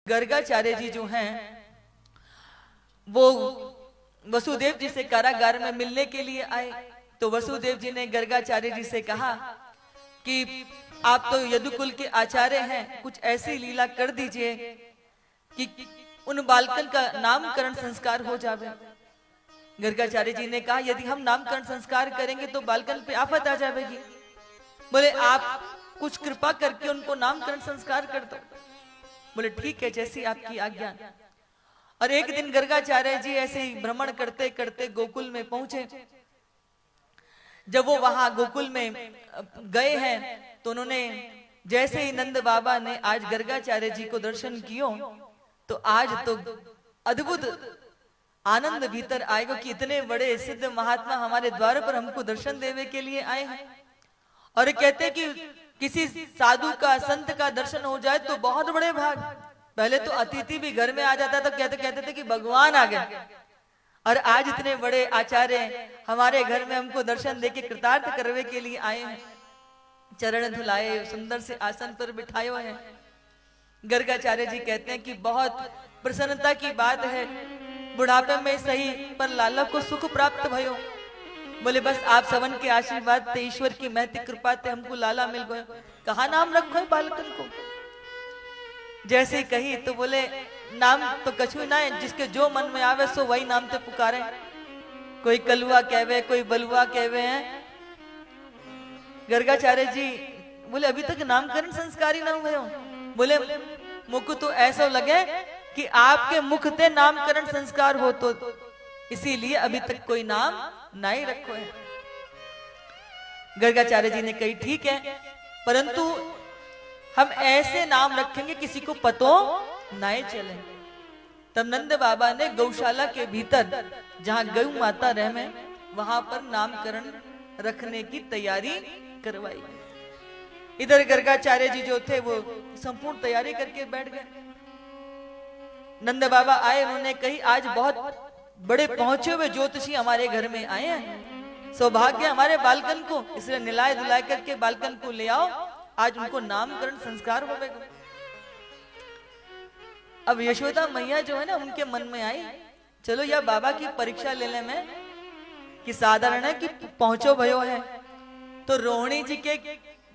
गर्गाचार्य जी जो हैं वो वसुदेव जी से कारागार में मिलने के लिए आए। तो वसुदेव जी ने गर्गाचार्य जी से कहा कि आप तो यदुकुल के आचार्य हैं, कुछ ऐसी लीला कर दीजिए कि उन बालकन का नामकरण संस्कार हो जावे। गर्गाचार्य जी ने कहा यदि हम नामकरण संस्कार करेंगे तो बालकन पे आफत आ जाएगी। बोले आप कुछ कृपा करके उनको नामकरण संस्कार कर दो। बोले ठीक है, जैसी आपकी आज्ञा। और एक दिन गर्गाचार्य जी ऐसे ही भ्रमण करते करते गोकुल में पहुंचे। जब वो वहां गोकुल में गए हैं तो उन्होंने जैसे ही नंद बाबा ने आज गर्गाचार्य जी को दर्शन कियो तो आज तो अद्भुत आनंद भीतर आएगा कि इतने बड़े सिद्ध महात्मा हमारे द्वार पर हमको दर्शन देने के लिए आए हैं। और कहते कि किसी साधु का संत का दर्शन हो जाए तो बहुत बड़े भाग। पहले तो अतिथि भी घर में आ जाता तो कहते थे कि भगवान आ गए, और आज इतने बड़े आचार्य हमारे घर में हमको दर्शन देके कृतार्थ करने के लिए आए हैं। चरण धुलाए, सुंदर से आसन पर बिठाए हुए हैं। गर्गाचार्य जी कहते हैं कि बहुत प्रसन्नता की बात है, बुढ़ापे में सही पर लाला को सुख प्राप्त भयो। बोले बस आप सवन के आशीर्वाद थे, ईश्वर की महती कृपा थे, हमको लाला मिल गए। कहा नाम रखो बालकन को। जैसे कही तो बोले नाम तो कछु ना है, जिसके जो मन में आवे सो वही नाम ते पुकारे। कोई कलुआ कहवे, कोई बलुआ कहवे हैं। गर्गाचार्य जी बोले अभी तक नामकरण संस्कार ही ना हुए। बोले मुख तो ऐसा लगे कि आपके मुख ते नामकरण संस्कार हो, तो इसीलिए अभी तक कोई नाम नहीं रखो है। गर्गाचार्य जी ने कही ठीक है, परंतु हम ऐसे नाम रखेंगे किसी को पतो नहीं चले। तब नंद बाबा ने गौशाला के भीतर जहां गौ माता रहे वहां पर नामकरण रखने की तैयारी करवाई। इधर गर्गाचार्य जी जो थे वो संपूर्ण तैयारी करके बैठ गए। नंद बाबा आए, उन्होंने कही आज बहुत बड़े पहुंचे हुए ज्योतिषी हमारे घर में आए हैं, सौभाग्य हमारे बालकन को, इसलिए निलाए धुलाए करके बालकन को ले आओ, आज उनको नामकरण संस्कार होगा। अब यशोदा मैया जो है ना उनके मन में आई चलो यह बाबा की परीक्षा लेने में कि साधारण है कि पहुंचो भयो है। तो रोहिणी जी के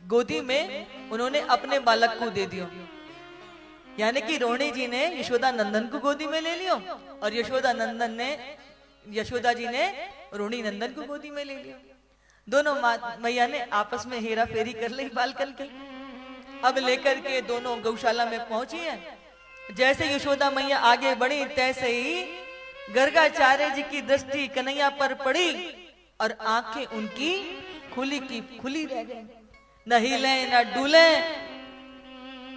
गोदी में उन्होंने अपने बालक को दे दियो, यानी कि रोहिणी जी ने यशोदा नंदन को गोदी में ले लियो और यशोदा जी ने रोहिणी नंदन को गोदी में ले लियो। दोनों मैया ने आपस में हेरा फेरी कर ली बालकन की। अब लेकर के दोनों गौशाला में पहुंची हैं। जैसे यशोदा मैया आगे बढ़ी तैसे ही गर्गाचार्य जी की दृष्टि कन्हैया पर पड़ी और आंखें उनकी खुली की खुली रह गई, न हिले न डूले,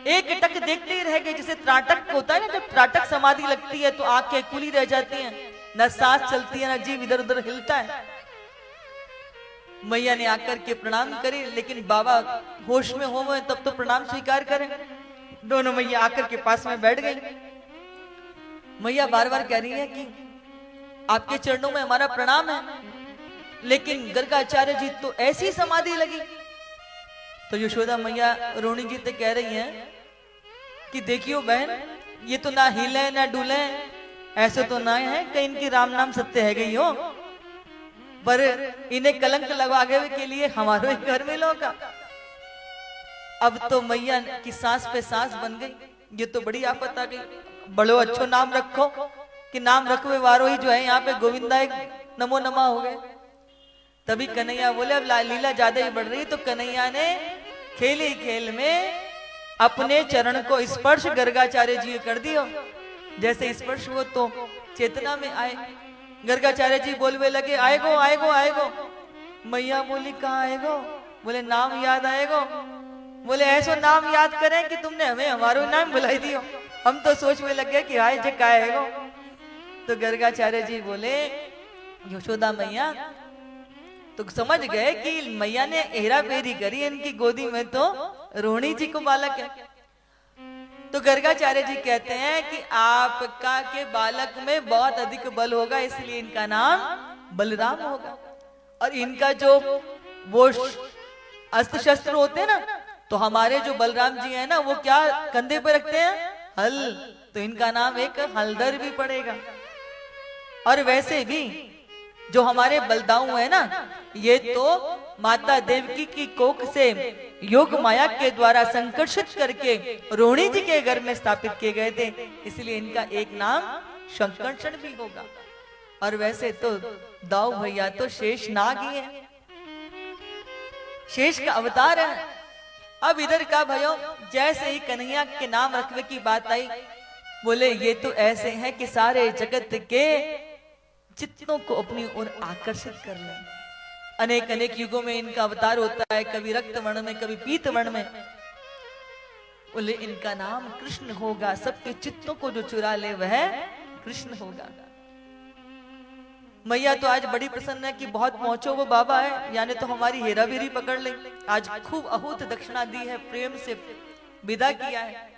एक टक देखते ही रह गए। जैसे त्राटक होता है ना, जब त्राटक समाधि लगती है तो आंखें खुली रह जाती हैं, न सांस चलती है, न जीव इधर उधर हिलता है। मैया ने आकर के प्रणाम करे, लेकिन बाबा होश में हो गए तब तो प्रणाम स्वीकार करें। दोनों मैया आकर के पास में बैठ गई। मैया बार बार कह रही है कि आपके चरणों में हमारा प्रणाम है, लेकिन गर्गाचार्य जी तो ऐसी समाधि लगी। तो यशोदा मैया रोहिणी जी से कह रही है कि देखियो बहन, ये तो ना हिले ना डूले, ऐसे तो ना है कहीं इनकी राम नाम सत्य है गई हो, पर इन्हें कलंक लगावे के लिए हमारे घर में लोग। अब तो मैया की सांस पे सांस बन गई, ये तो बड़ी आफत आ गई। बड़ो अच्छो नाम रखो कि नाम रखवे वारो ही जो है यहाँ पे गोविंदा नमो नमा हो गए। तभी कन्हैया बोले अब लीला ज्यादा ही बढ़ रही, तो कन्हैया ने खेली खेल में अपने चरण को स्पर्श गर्गाचार्य जी कर दियो। जैसे स्पर्श हुआ तो चेतना में आए। गर्गाचार्य जी बोलवे लगे आएगो आएगो आएगो। मैया बोली कहाँ आएगो? बोले नाम याद आएगो। बोले ऐसो नाम याद करें कि तुमने हमें हमारो नाम बुलाई दियो, हम तो सोच में लगे कि आए जे का आएगो। तो गर्गाचार्य जी बोले यशोदा मैया तो समझ गए कि मैया ने हेरा फेरी करी, इनकी गोदी में तो रोहिणी जी को बालक है। तो गर्गाचार्य जी कहते हैं कि आपका के बालक में बहुत अधिक बल होगा, इसलिए इनका नाम बलराम होगा। और इनका जो वो अस्त्र शस्त्र होते हैं ना, तो हमारे जो बलराम जी हैं ना वो क्या कंधे पे रखते हैं? हल। तो इनका नाम एक हलधर भी पड़ेगा। और वैसे भी जो हमारे बलदाऊ है ना, ये तो माता देवकी की कोख से योग माया के द्वारा संकर्षित करके रोहिणी जी के घर में स्थापित किए गए थे, इसलिए इनका एक नाम संकर्षण भी होगा। और वैसे तो दाऊ भैया तो शेष नाग ही है, शेष का अवतार है। अब इधर का भयो जैसे ही कन्हैया के नाम रखने की बात आई, बोले ये तो ऐसे हैं कि सारे जगत के चित्तों को अपनी ओर आकर्षित कर लें। अनेक अनेक युगों में इनका अवतार होता है, कभी रक्त वर्ण में, कभी पीत वर्ण में। बोले इनका नाम कृष्ण होगा, सबके चित्तों को जो चुरा ले वह कृष्ण होगा। मैया तो आज बड़ी प्रसन्न है कि बहुत पहुंचो वो बाबा है, यानी तो हमारी हेराफेरी पकड़ ली। आज खूब अहूत दक्षिणा दी है, प्रेम से विदा किया है।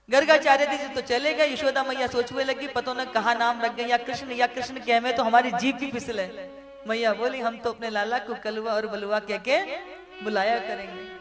गर्गाचार्य जी से तो चले गए, यशोदा मैया सोचने लगी पता न कहा नाम रख गए, या कृष्ण कह में तो हमारी जीभ भी फिसले। मैया बोली हम तो अपने लाला को कलवा और बलुआ कह के बुलाया करेंगे।